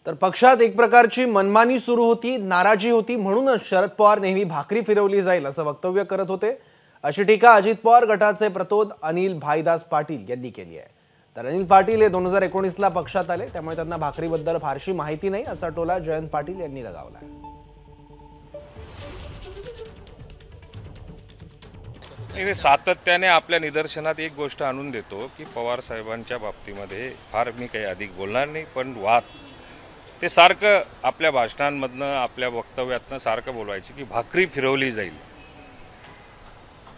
तर पक्षात एक प्रकारची मनमानी सुरू होती, नाराजी होती, म्हणूनच शरद पवार नेहमी भाकरी फिरवली जाईल असं वक्तव्य करत होते। अशी टीका अजित पवार गटाचे प्रतोद अनिल भाईदास पाटील यांनी केली आहे। तर अनिल पाटील हे 2019 ला पक्षात आले, त्यामुळे त्यांना भाकरीबद्दल फारशी माहिती नाही असा टोला जयंत पाटील यांनी लगावला। सातत्याने आपल्या निदर्शनात एक गोष्ट आणून देतो की पवार साहेबांच्या बाबतीमध्ये फार मी काही अधिक बोलणार नाही, पण वाद ते सारखं आपल्या भाषणांमधनं आपल्या वक्तव्यातनं सारखं बोलवायचे की भाकरी फिरवली जाईल।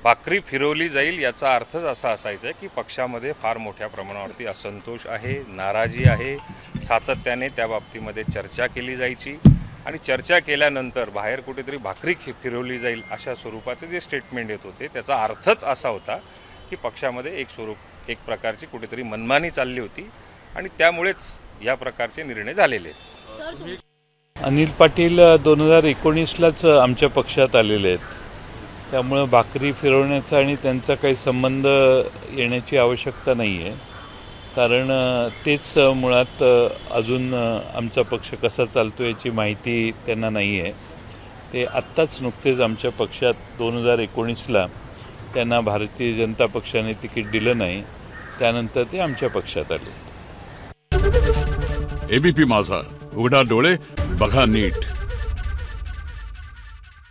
भाकरी फिरवली जाईल याचा अर्थच असा असायचा की पक्षामध्ये फार मोठ्या प्रमाणावरती असंतोष आहे, नाराजी आहे। सातत्याने त्या बाबतीमध्ये चर्चा केली जायची आणि चर्चा केल्यानंतर बाहेर कुठेतरी भाकरी फिरवली जाईल अशा स्वरूपाचे जे स्टेटमेंट येत होते त्याचा अर्थच असा होता की पक्षामध्ये एक प्रकारची कुठेतरी मनमानी चालली होती आणि त्यामुळेच या प्रकारचे निर्णय झालेले। अनिल पाटील 2019लाच आमच्या पक्षात आलेले आहेत, त्यामुळे भाकरी फिरवण्याचा आणि त्यांचा काही संबंध येण्याची आवश्यकता नाही आहे, कारण तेच मुळात अजून आमचा पक्ष कसा चालतो याची माहिती त्यांना नाही आहे। ते आत्ताच नुकतेच आमच्या पक्षात 2019ला त्यांना भारतीय जनता पक्षाने तिकीट दिलं नाही, त्यानंतर ते आमच्या पक्षात आले। एबीपी माझा, उघडा डोळे बघा नीट।